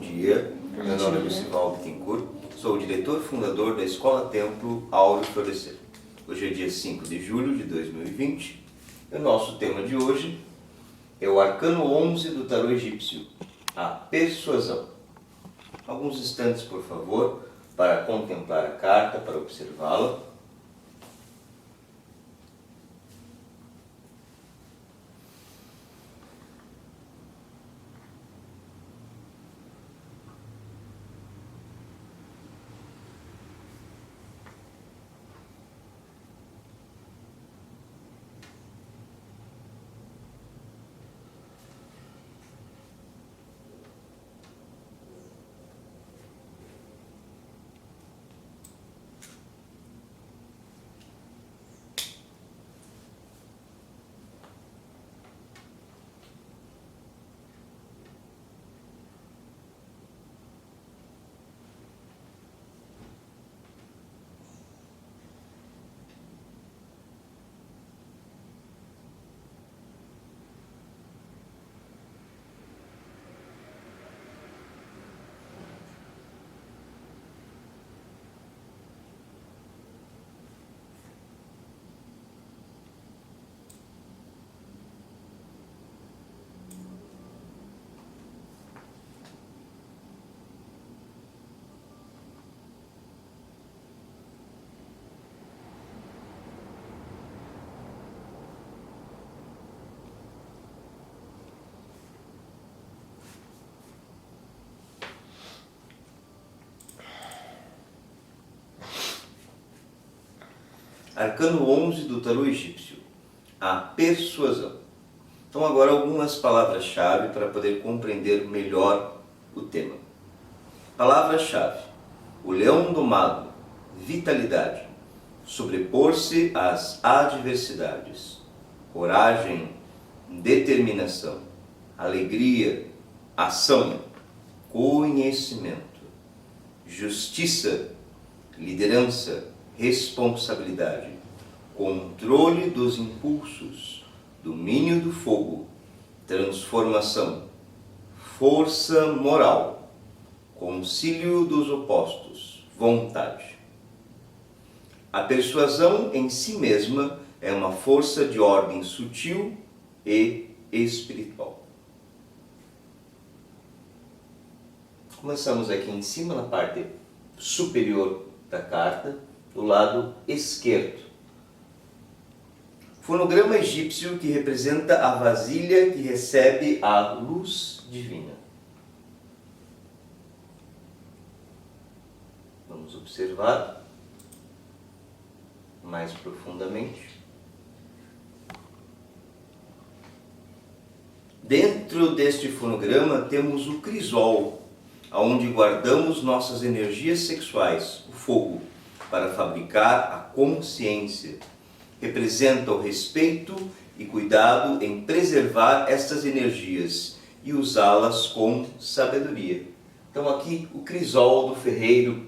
dia. Meu nome é Lucival Bittencourt, sou o diretor fundador da Escola Templo Áureo Florescer. Hoje é dia 5 de julho de 2020 e o nosso tema de hoje é o Arcano 11 do Tarô Egípcio, a Persuasão. Alguns instantes, por favor, para contemplar a carta, para observá-la. Arcano 11 do Tarô Egípcio, a Persuasão. Então agora algumas palavras-chave para poder compreender melhor o tema. Palavra-chave: o leão domado, vitalidade, sobrepor-se às adversidades, coragem, determinação, alegria, ação, conhecimento, justiça, liderança, responsabilidade, controle dos impulsos, domínio do fogo, transformação, força moral, concílio dos opostos, vontade. A persuasão em si mesma é uma força de ordem sutil e espiritual. Começamos aqui em cima, na parte superior da carta, do lado esquerdo. Fonograma egípcio que representa a vasilha que recebe a luz divina. Vamos observar mais profundamente. Dentro deste fonograma temos o crisol, onde guardamos nossas energias sexuais, o fogo, para fabricar a consciência. Representa o respeito e cuidado em preservar estas energias e usá-las com sabedoria. Então aqui o crisol do ferreiro,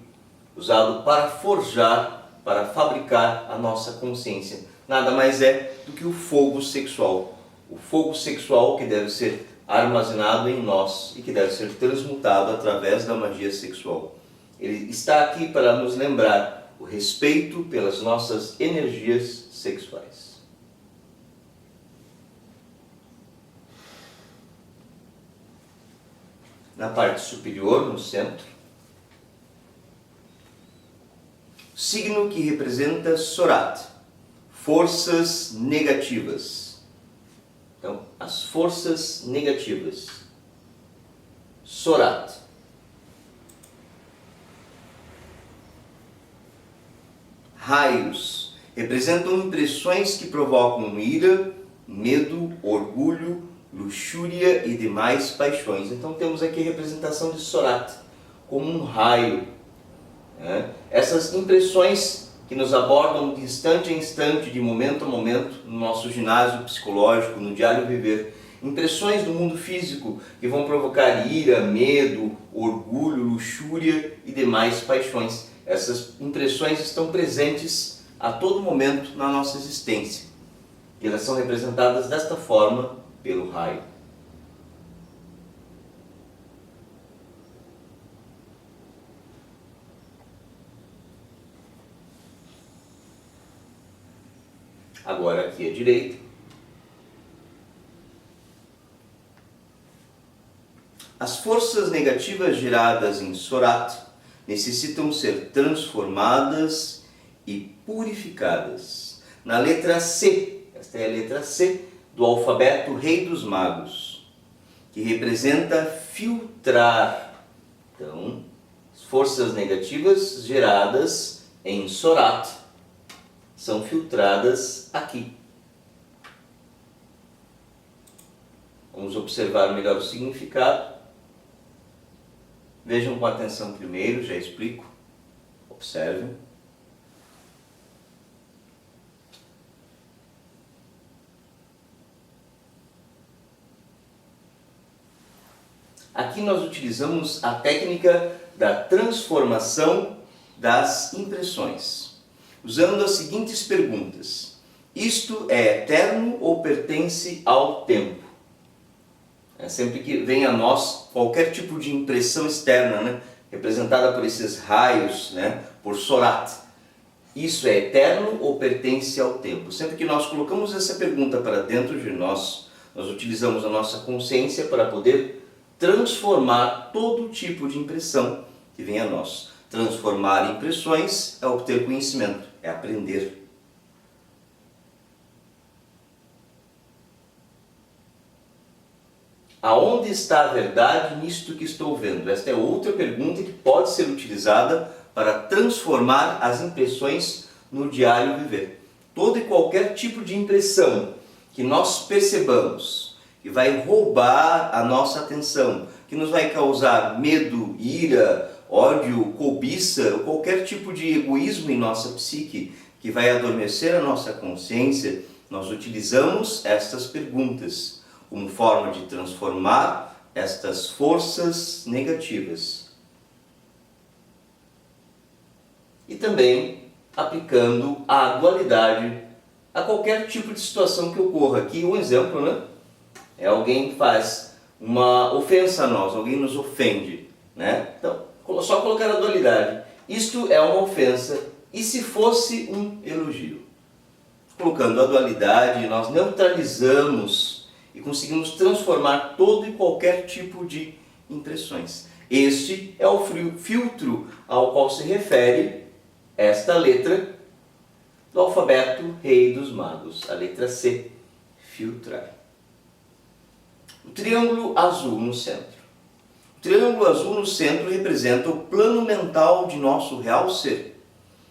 usado para forjar, para fabricar a nossa consciência. Nada mais é do que o fogo sexual. O fogo sexual que deve ser armazenado em nós e que deve ser transmutado através da magia sexual. Ele está aqui para nos lembrar o respeito pelas nossas energias sexuais. Na parte superior, no centro, signo que representa Sorat, forças negativas. Então, as forças negativas. Sorat. Raios representam impressões que provocam ira, medo, orgulho, luxúria e demais paixões. Então temos aqui a representação de Sorat como um raio. Essas impressões que nos abordam de instante a instante, de momento a momento, no nosso ginásio psicológico, no diário viver. Impressões do mundo físico que vão provocar ira, medo, orgulho, luxúria e demais paixões. Essas impressões estão presentes a todo momento na nossa existência. E elas são representadas desta forma pelo raio. Agora aqui à direita. As forças negativas geradas em Sorat necessitam ser transformadas e purificadas. Na letra C, esta é a letra C do alfabeto Rei dos Magos, que representa filtrar. Então, as forças negativas geradas em Sorat são filtradas aqui. Vamos observar melhor o significado. Vejam com atenção primeiro, já explico. Observem. Aqui nós utilizamos a técnica da transformação das impressões, usando as seguintes perguntas. Isto é eterno ou pertence ao tempo? Sempre que vem a nós qualquer tipo de impressão externa, né, representada por esses raios, né, por Sorat, isso é eterno ou pertence ao tempo? Sempre que nós colocamos essa pergunta para dentro de nós, nós utilizamos a nossa consciência para poder transformar todo tipo de impressão que vem a nós. Transformar impressões é obter conhecimento, é aprender. Aonde está a verdade nisto que estou vendo? Esta é outra pergunta que pode ser utilizada para transformar as impressões no diário viver. Todo e qualquer tipo de impressão que nós percebamos, que vai roubar a nossa atenção, que nos vai causar medo, ira, ódio, cobiça, ou qualquer tipo de egoísmo em nossa psique, que vai adormecer a nossa consciência, nós utilizamos estas perguntas como forma de transformar estas forças negativas. E também aplicando a dualidade a qualquer tipo de situação que ocorra. Aqui um exemplo, né? É alguém que faz uma ofensa a nós, alguém nos ofende, né? Então, só colocar a dualidade. Isto é uma ofensa, e se fosse um elogio? Colocando a dualidade, nós neutralizamos e conseguimos transformar todo e qualquer tipo de impressões. Este é o filtro ao qual se refere esta letra do alfabeto Rei dos Magos, a letra C, filtrar. O triângulo azul no centro. O triângulo azul no centro representa o plano mental de nosso real ser,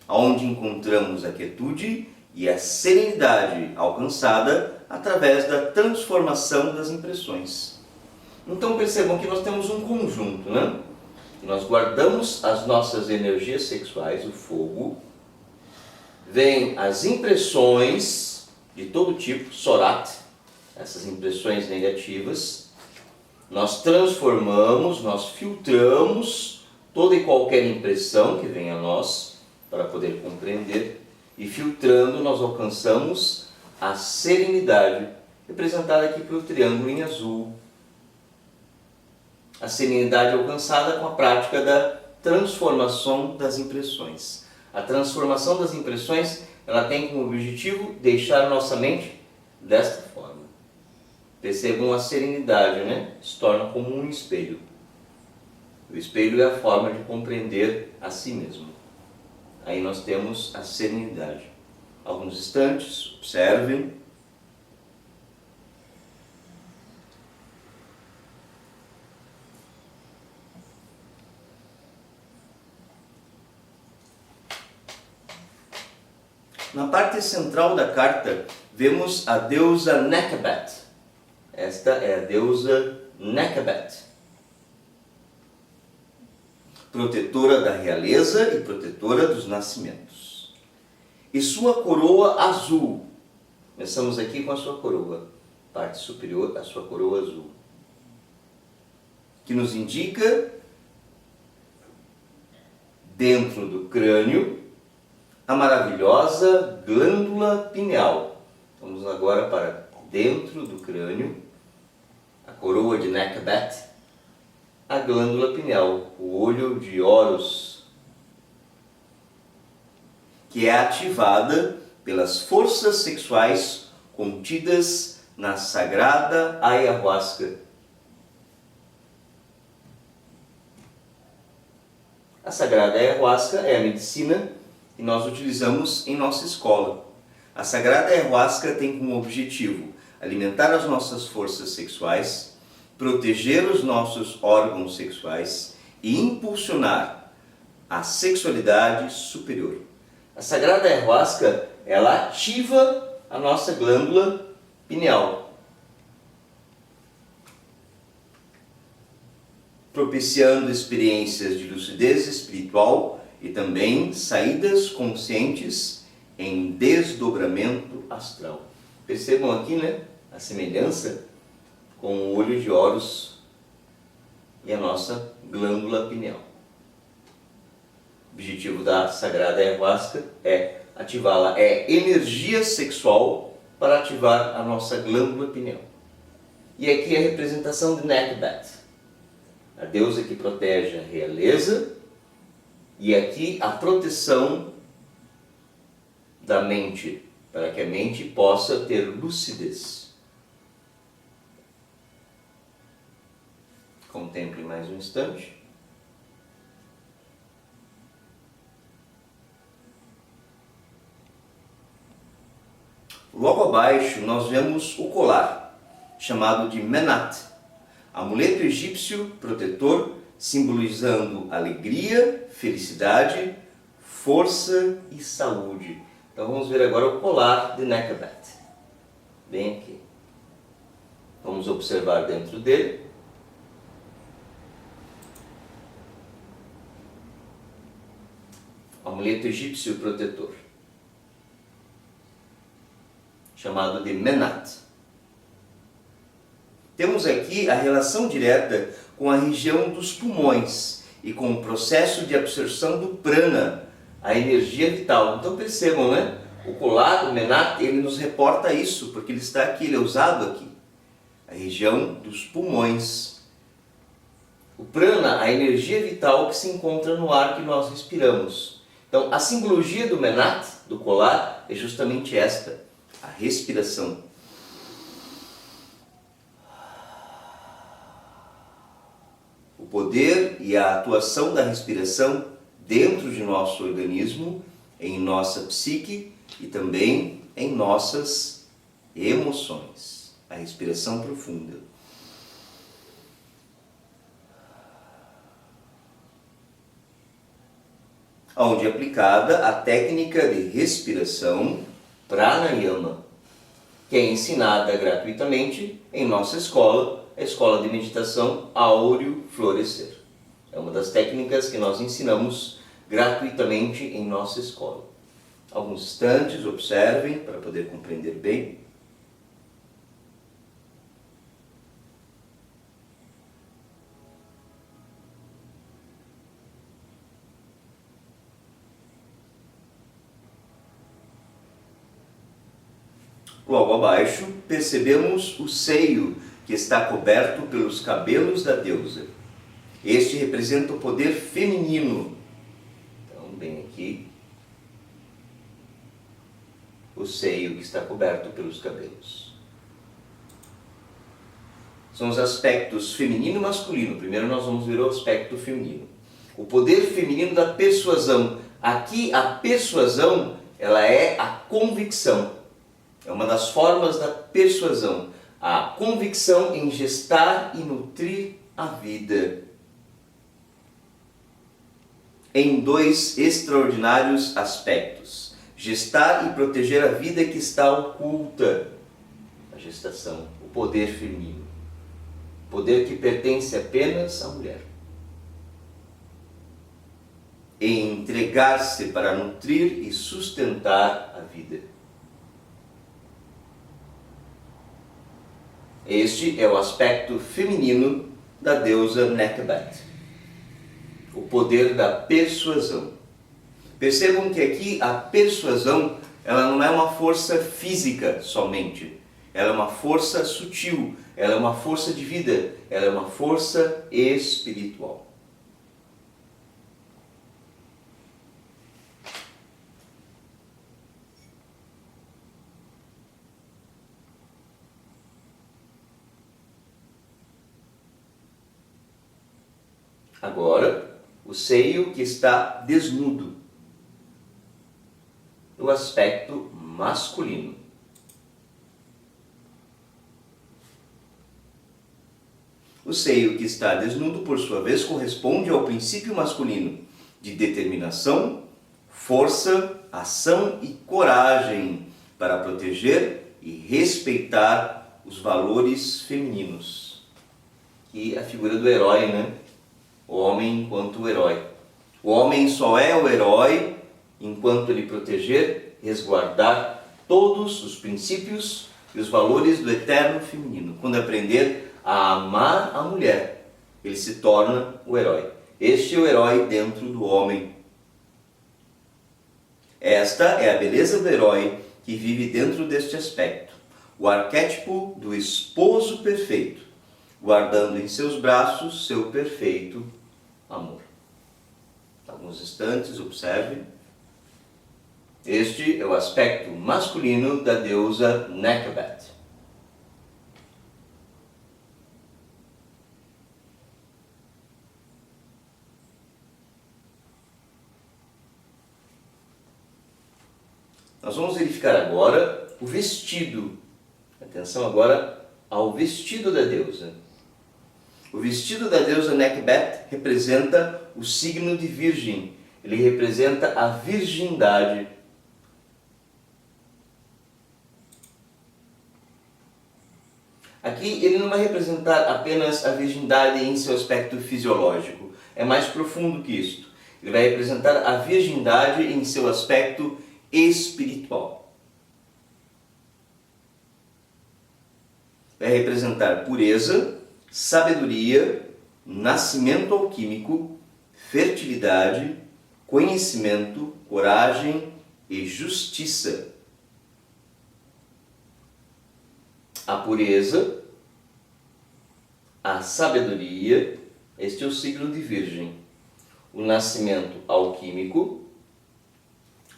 onde encontramos a quietude e a serenidade alcançada através da transformação das impressões. Então percebam que nós temos um conjunto, né? Nós guardamos as nossas energias sexuais, o fogo, vem as impressões de todo tipo, Sorat, essas impressões negativas, nós transformamos, nós filtramos toda e qualquer impressão que vem a nós para poder compreender, e filtrando nós alcançamos a serenidade, representada aqui pelo triângulo em azul. A serenidade alcançada com a prática da transformação das impressões. A transformação das impressões, ela tem como objetivo deixar a nossa mente desta forma. Percebam a serenidade, né? Se torna como um espelho. O espelho é a forma de compreender a si mesmo. Aí nós temos a serenidade. Alguns instantes, observem. Na parte central da carta, vemos a deusa Nekabet. Esta é a deusa Nekabet, protetora da realeza e protetora dos nascimentos. E sua coroa azul. Começamos aqui com a sua coroa, parte superior, a sua coroa azul, que nos indica, dentro do crânio, a maravilhosa glândula pineal. Vamos agora para dentro do crânio, a coroa de Nekabet, a glândula pineal, o olho de Horus, que é ativada pelas forças sexuais contidas na sagrada ayahuasca. A sagrada ayahuasca é a medicina que nós utilizamos em nossa escola. A sagrada ayahuasca tem como objetivo alimentar as nossas forças sexuais, proteger os nossos órgãos sexuais e impulsionar a sexualidade superior. A sagrada ayahuasca, ela ativa a nossa glândula pineal, propiciando experiências de lucidez espiritual e também saídas conscientes em desdobramento astral. Percebam aqui, né, a semelhança com o olho de Horus e a nossa glândula pineal. O objetivo da sagrada ayahuasca é ativá-la, é energia sexual para ativar a nossa glândula pineal. E aqui a representação de Nekbat, a deusa que protege a realeza, e aqui a proteção da mente, para que a mente possa ter lucidez. Contemple mais um instante. Logo abaixo nós vemos o colar, chamado de Menat, amuleto egípcio protetor, simbolizando alegria, felicidade, força e saúde. Então vamos ver agora o colar de Nekbat. Bem aqui. Vamos observar dentro dele. Amuleto egípcio protetor, chamado de Menat. Temos aqui a relação direta com a região dos pulmões e com o processo de absorção do prana, a energia vital. Então percebam, né? O colar, o Menat, ele nos reporta isso, porque ele está aqui, ele é usado aqui. A região dos pulmões. O prana, a energia vital que se encontra no ar que nós respiramos. Então a simbologia do Menat, do colar, é justamente esta, a respiração. O poder e a atuação da respiração dentro de nosso organismo, em nossa psique e também em nossas emoções. A respiração profunda. Onde é aplicada a técnica de respiração pranayama, que é ensinada gratuitamente em nossa escola, a Escola de Meditação Áureo Florescer. É uma das técnicas que nós ensinamos gratuitamente em nossa escola. Alguns instantes, observem para poder compreender bem. Logo abaixo, percebemos o seio que está coberto pelos cabelos da deusa. Este representa o poder feminino. Então, bem aqui, o seio que está coberto pelos cabelos. São os aspectos feminino e masculino. Primeiro nós vamos ver o aspecto feminino. O poder feminino da persuasão. Aqui a persuasão, ela é a convicção. É uma das formas da persuasão. A convicção em gestar e nutrir a vida. Em dois extraordinários aspectos. Gestar e proteger a vida que está oculta. A gestação, o poder feminino. Poder que pertence apenas à mulher. E entregar-se para nutrir e sustentar a vida. Este é o aspecto feminino da deusa Nekbat. O poder da persuasão. Percebam que aqui a persuasão, ela não é uma força física somente. Ela é uma força sutil, ela é uma força de vida, ela é uma força espiritual. Agora, o seio que está desnudo, o aspecto masculino. O seio que está desnudo, por sua vez, corresponde ao princípio masculino de determinação, força, ação e coragem para proteger e respeitar os valores femininos. E a figura do herói, né? O homem enquanto herói. O homem só é o herói enquanto ele proteger, resguardar todos os princípios e os valores do eterno feminino. Quando aprender a amar a mulher, ele se torna o herói. Este é o herói dentro do homem. Esta é a beleza do herói que vive dentro deste aspecto, o arquétipo do esposo perfeito, guardando em seus braços seu perfeito amor. Alguns instantes, observe. Este é o aspecto masculino da deusa Nekhbet. Nós vamos verificar agora o vestido. Atenção agora ao vestido da deusa. O vestido da deusa Nekhbet representa o signo de Virgem. Ele representa a virgindade. Aqui ele não vai representar apenas a virgindade em seu aspecto fisiológico. É mais profundo que isto. Ele vai representar a virgindade em seu aspecto espiritual. Vai representar pureza, sabedoria, nascimento alquímico, fertilidade, conhecimento, coragem e justiça. A pureza, a sabedoria, este é o signo de Virgem. O nascimento alquímico,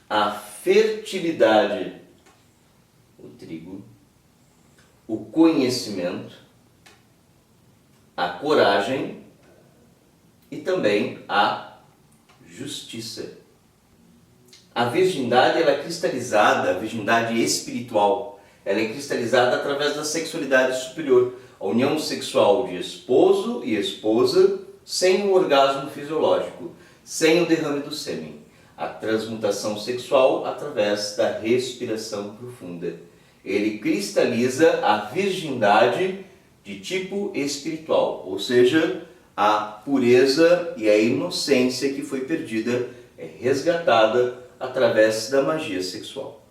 a fertilidade, o trigo, o conhecimento, a coragem e também a justiça. A virgindade ela é cristalizada, a virgindade espiritual, ela é cristalizada através da sexualidade superior, a união sexual de esposo e esposa sem o orgasmo fisiológico, sem o derrame do sêmen. A transmutação sexual através da respiração profunda. Ele cristaliza a virgindade de tipo espiritual, ou seja, a pureza e a inocência que foi perdida é resgatada através da magia sexual.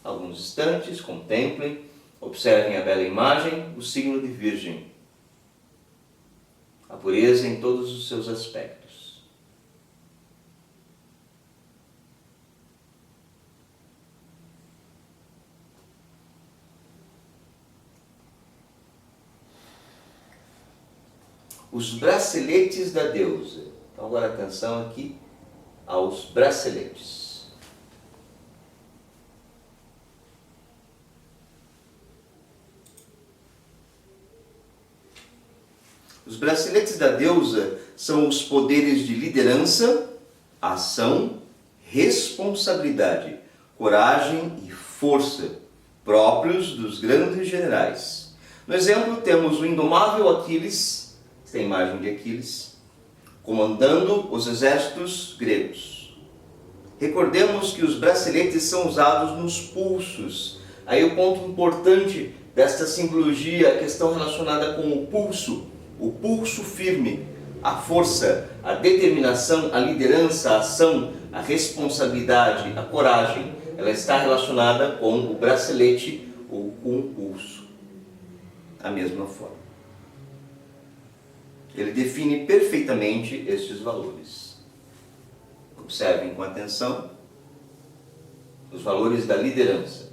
Alguns instantes, contemplem, observem a bela imagem, o signo de Virgem. A pureza em todos os seus aspectos. Os braceletes da deusa. Então agora atenção aqui aos braceletes. Os braceletes da deusa são os poderes de liderança, ação, responsabilidade, coragem e força próprios dos grandes generais. No exemplo temos o indomável Aquiles, esta é a imagem de Aquiles, comandando os exércitos gregos. Recordemos que os braceletes são usados nos pulsos. Aí o ponto importante desta simbologia, a questão relacionada com o pulso firme, a força, a determinação, a liderança, a ação, a responsabilidade, a coragem, ela está relacionada com o bracelete ou com o pulso. A mesma forma. Ele define perfeitamente estes valores. Observem com atenção os valores da liderança.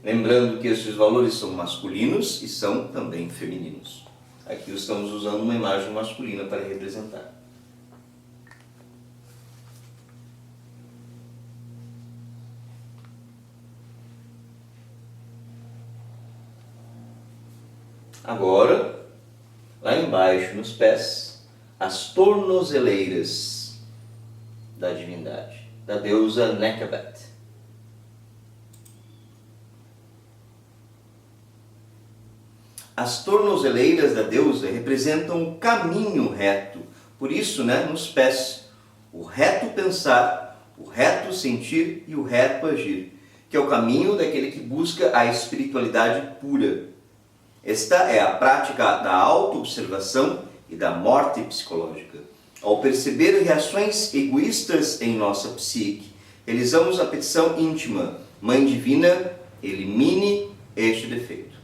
Lembrando que esses valores são masculinos e são também femininos. Aqui estamos usando uma imagem masculina para representar. Agora, lá embaixo nos pés, as tornozeleiras da divindade, da deusa Nekhbet. As tornozeleiras da deusa representam o caminho reto, por isso, nos pés, o reto pensar, o reto sentir e o reto agir, que é o caminho daquele que busca a espiritualidade pura. Esta é a prática da autoobservação e da morte psicológica. Ao perceber reações egoístas em nossa psique, realizamos a petição íntima: Mãe Divina, elimine este defeito.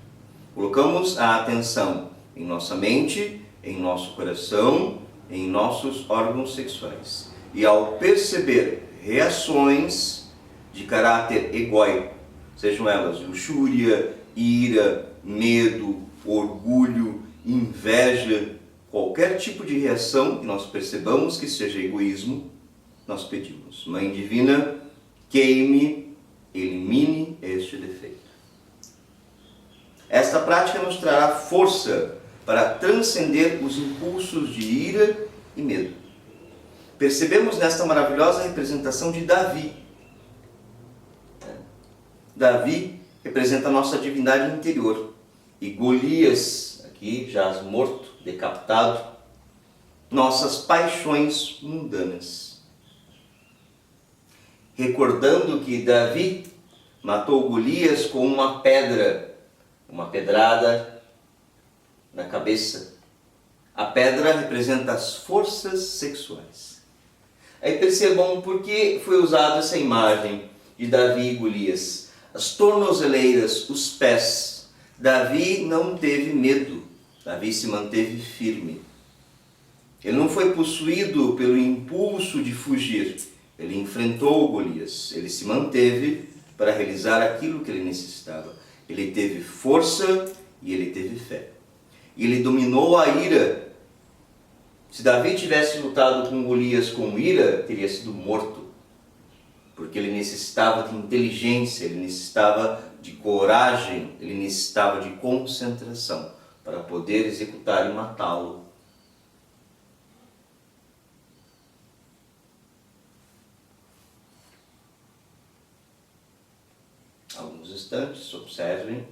Colocamos a atenção em nossa mente, em nosso coração, em nossos órgãos sexuais. E ao perceber reações de caráter egóico, sejam elas luxúria, ira, medo, orgulho, inveja, qualquer tipo de reação que nós percebamos que seja egoísmo, nós pedimos: Mãe Divina, queime, elimine este defeito. Esta prática nos trará força para transcender os impulsos de ira e medo. Percebemos nesta maravilhosa representação de Davi. Davi representa a nossa divindade interior. E Golias, aqui jaz morto, decapitado, nossas paixões mundanas. Recordando que Davi matou Golias com uma pedra, uma pedrada na cabeça. A pedra representa as forças sexuais. Aí percebam por que foi usada essa imagem de Davi e Golias. As tornozeleiras, os pés. Davi não teve medo. Davi se manteve firme. Ele não foi possuído pelo impulso de fugir. Ele enfrentou Golias. Ele se manteve para realizar aquilo que ele necessitava. Ele teve força e ele teve fé. E ele dominou a ira. Se Davi tivesse lutado com Golias com ira, teria sido morto. Porque ele necessitava de inteligência, ele necessitava de coragem, ele necessitava de concentração para poder executar e matá-lo. Alguns instantes, observem.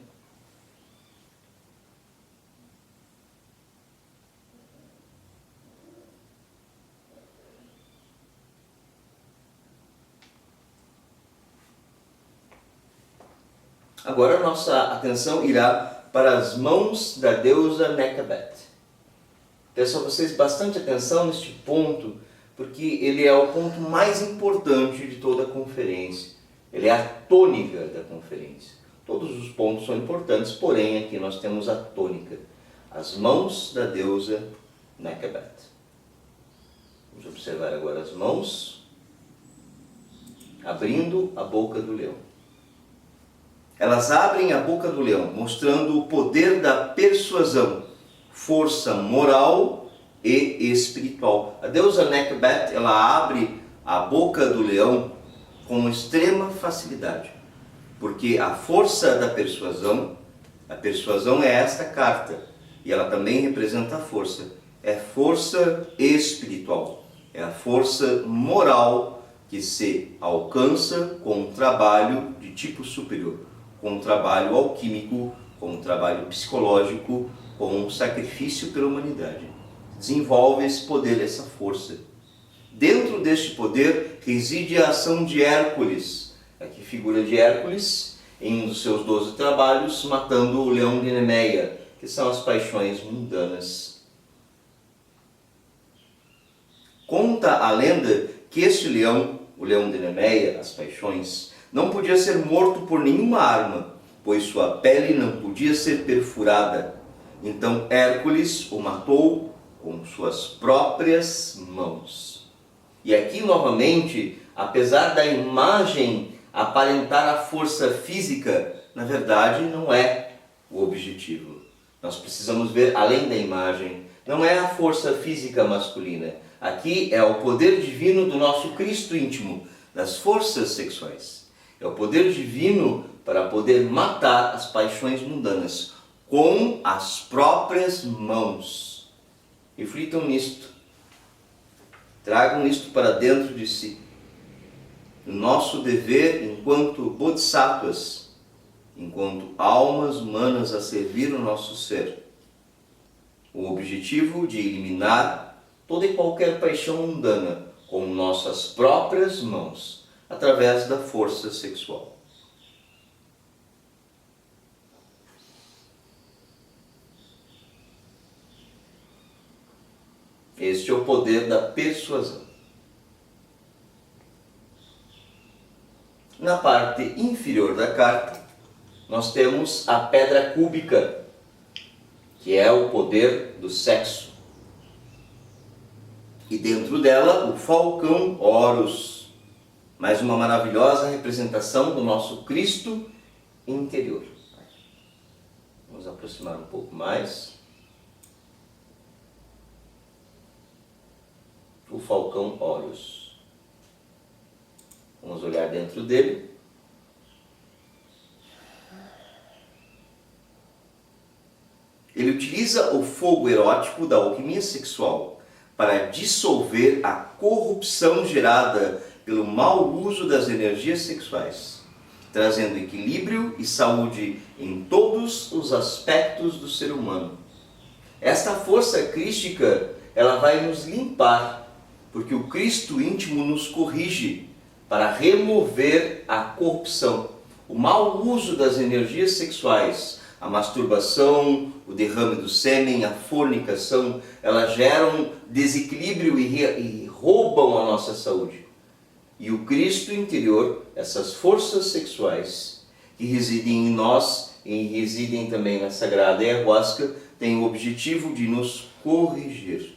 Agora nossa atenção irá para as mãos da deusa Nekhbet. Peço a vocês bastante atenção neste ponto, porque ele é o ponto mais importante de toda a conferência. Ele é a tônica da conferência. Todos os pontos são importantes, porém aqui nós temos a tônica. As mãos da deusa Nekhbet. Vamos observar agora as mãos abrindo a boca do leão. Elas abrem a boca do leão, mostrando o poder da persuasão, força moral e espiritual. A deusa Nekhbet, ela abre a boca do leão com extrema facilidade, porque a força da persuasão, a persuasão é esta carta, e ela também representa a força. É força espiritual, é a força moral que se alcança com um trabalho de tipo superior, com um trabalho alquímico, com um trabalho psicológico, com um sacrifício pela humanidade. Desenvolve esse poder, essa força. Dentro deste poder reside a ação de Hércules. Aqui figura de Hércules, em um dos seus 12 trabalhos, matando o leão de Nemeia, que são as paixões mundanas. Conta a lenda que este leão, o leão de Nemeia, as paixões, não podia ser morto por nenhuma arma, pois sua pele não podia ser perfurada. Então Hércules o matou com suas próprias mãos. E aqui novamente, apesar da imagem aparentar a força física, na verdade não é o objetivo. Nós precisamos ver além da imagem. Não é a força física masculina. Aqui é o poder divino do nosso Cristo íntimo, das forças sexuais. É o poder divino para poder matar as paixões mundanas. com as próprias mãos. Reflitam nisto. Tragam isto para dentro de si. O nosso dever enquanto bodhisattvas, enquanto almas humanas a servir o nosso ser. O objetivo de eliminar toda e qualquer paixão mundana com nossas próprias mãos, através da força sexual. Este é o poder da persuasão. Na parte inferior da carta, nós temos a pedra cúbica, que é o poder do sexo. E dentro dela, o falcão Horus, mais uma maravilhosa representação do nosso Cristo interior. Vamos aproximar um pouco mais. O falcão Horus. Vamos olhar dentro dele. Ele utiliza o fogo erótico da alquimia sexual para dissolver a corrupção gerada pelo mau uso das energias sexuais, trazendo equilíbrio e saúde em todos os aspectos do ser humano. Esta força crística, ela vai nos limpar, porque o Cristo íntimo nos corrige para remover a corrupção, o mau uso das energias sexuais, a masturbação, o derrame do sêmen, a fornicação, elas geram desequilíbrio e roubam a nossa saúde. E o Cristo interior, essas forças sexuais que residem em nós e residem também na Sagrada Ayahuasca, têm o objetivo de nos corrigir,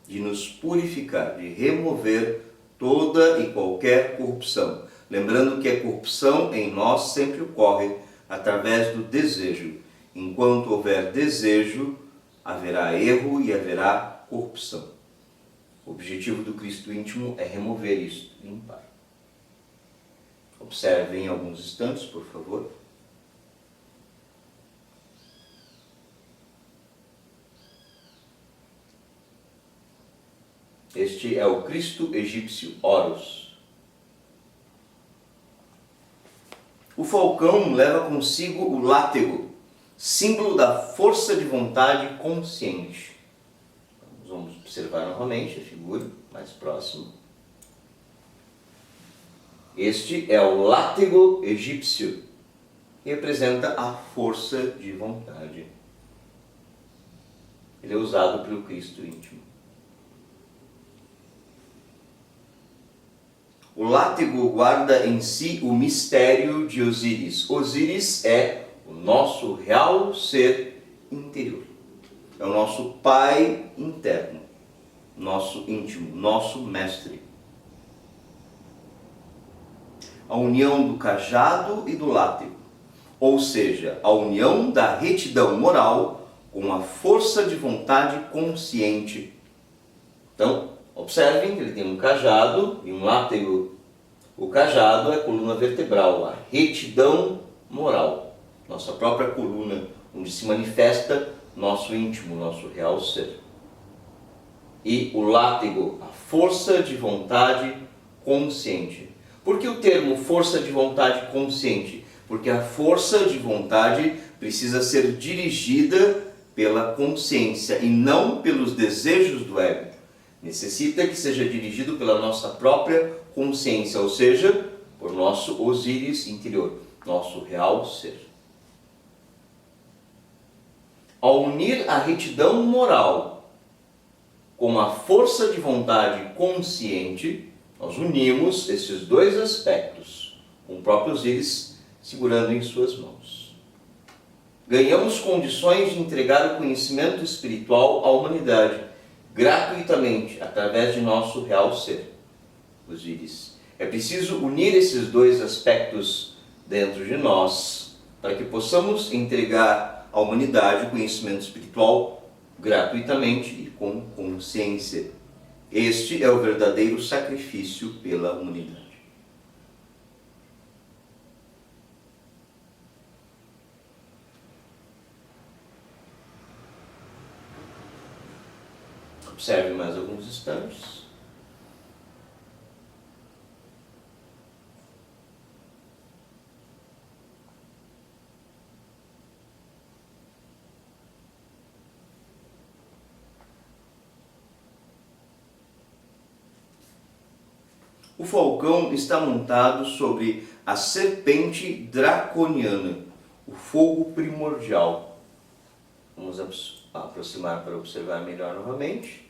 de nos purificar, de remover toda e qualquer corrupção. Lembrando que a corrupção em nós sempre ocorre através do desejo. Enquanto houver desejo, haverá erro e haverá corrupção. O objetivo do Cristo íntimo é remover isso, limpar. Observem alguns instantes, por favor. Este é o Cristo egípcio Horus. O falcão leva consigo o látego, símbolo da força de vontade consciente. Vamos observar novamente a figura mais próxima. Este é o látego egípcio, que representa a força de vontade. Ele é usado pelo Cristo íntimo. O látego guarda em si o mistério de Osíris. Osíris é o nosso real ser interior. É o nosso Pai interno, nosso íntimo, nosso mestre. A união do cajado e do látego, ou seja, a união da retidão moral com a força de vontade consciente. Então, observem que ele tem um cajado e um látego. O cajado é a coluna vertebral, a retidão moral, nossa própria coluna, onde se manifesta nosso íntimo, nosso real ser. E o látego, a força de vontade consciente. Por que o termo força de vontade consciente? Porque a força de vontade precisa ser dirigida pela consciência e não pelos desejos do ego. Necessita que seja dirigido pela nossa própria consciência, ou seja, por nosso Osíris interior, nosso real ser. Ao unir a retidão moral com a força de vontade consciente, nós unimos esses dois aspectos, com o próprio Osíris segurando em suas mãos. Ganhamos condições de entregar o conhecimento espiritual à humanidade, gratuitamente, através de nosso real ser, Osíris. É preciso unir esses dois aspectos dentro de nós, para que possamos entregar à humanidade o conhecimento espiritual gratuitamente e com consciência. Este é o verdadeiro sacrifício pela humanidade. Observe mais alguns instantes. O falcão está montado sobre a serpente draconiana, o fogo primordial. Vamos aproximar para observar melhor novamente.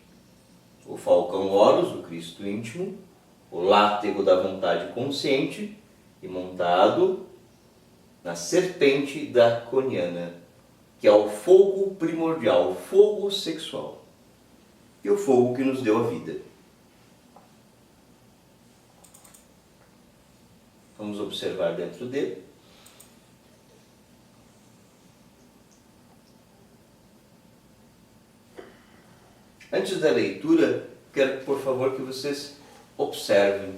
O falcão Horus, o Cristo íntimo, o látego da vontade consciente e montado na serpente draconiana, que é o fogo primordial, o fogo sexual e o fogo que nos deu a vida. Vamos observar dentro dele. Antes da leitura, quero, por favor, que vocês observem.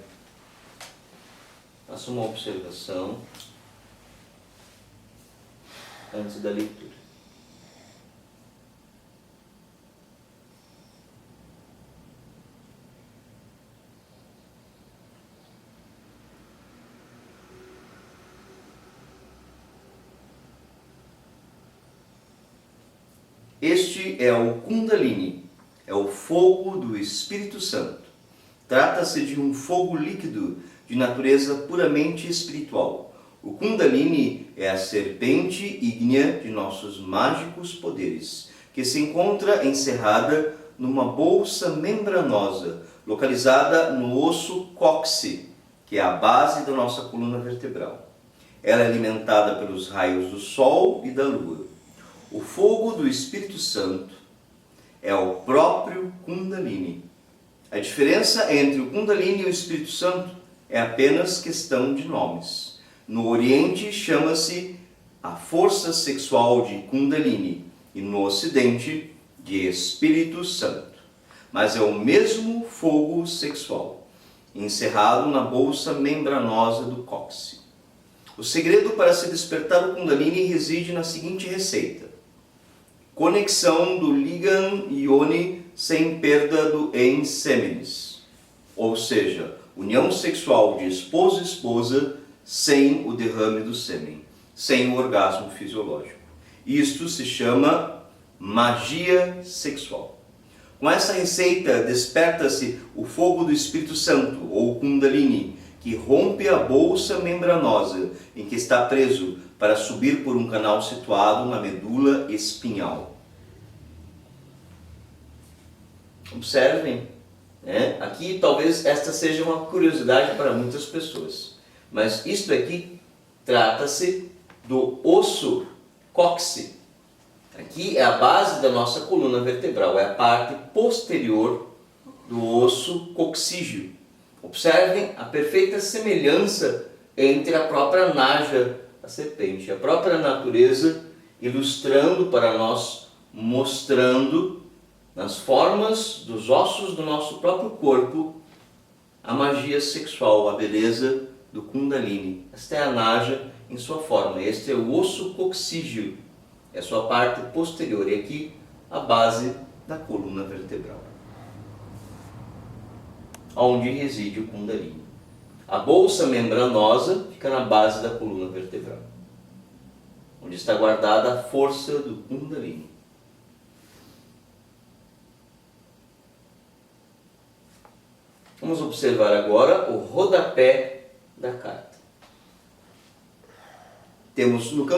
Façam uma observação antes da leitura. Este é o Kundalini, é o fogo do Espírito Santo. Trata-se de um fogo líquido de natureza puramente espiritual. O Kundalini é a serpente ígnea de nossos mágicos poderes, que se encontra encerrada numa bolsa membranosa, localizada no osso cóccix, que é a base da nossa coluna vertebral. Ela é alimentada pelos raios do Sol e da Lua. O fogo do Espírito Santo é o próprio Kundalini. A diferença entre o Kundalini e o Espírito Santo é apenas questão de nomes. No Oriente chama-se a força sexual de Kundalini e no Ocidente de Espírito Santo. Mas é o mesmo fogo sexual, encerrado na bolsa membranosa do cóccix. O segredo para se despertar o Kundalini reside na seguinte receita: conexão do Ligam Yoni sem perda do Ens Seminis, ou seja, união sexual de esposo e esposa sem o derrame do sêmen, sem o orgasmo fisiológico. Isto se chama magia sexual. Com essa receita desperta-se o fogo do Espírito Santo, ou Kundalini, que rompe a bolsa membranosa em que está preso para subir por um canal situado na medula espinhal. Observem, né? Aqui talvez esta seja uma curiosidade para muitas pessoas, mas isto aqui trata-se do osso cóccix. Aqui é a base da nossa coluna vertebral, é a parte posterior do osso coccígeo. Observem a perfeita semelhança entre a própria naja da serpente, a própria natureza ilustrando para nós, mostrando nas formas dos ossos do nosso próprio corpo a magia sexual, a beleza do Kundalini. Esta é a naja em sua forma, este é o osso coccígeo, é a sua parte posterior, e aqui a base da coluna vertebral, onde reside o Kundalini. A bolsa membranosa fica na base da coluna vertebral, onde está guardada a força do Kundalini. Vamos observar agora o rodapé da carta. Temos no campo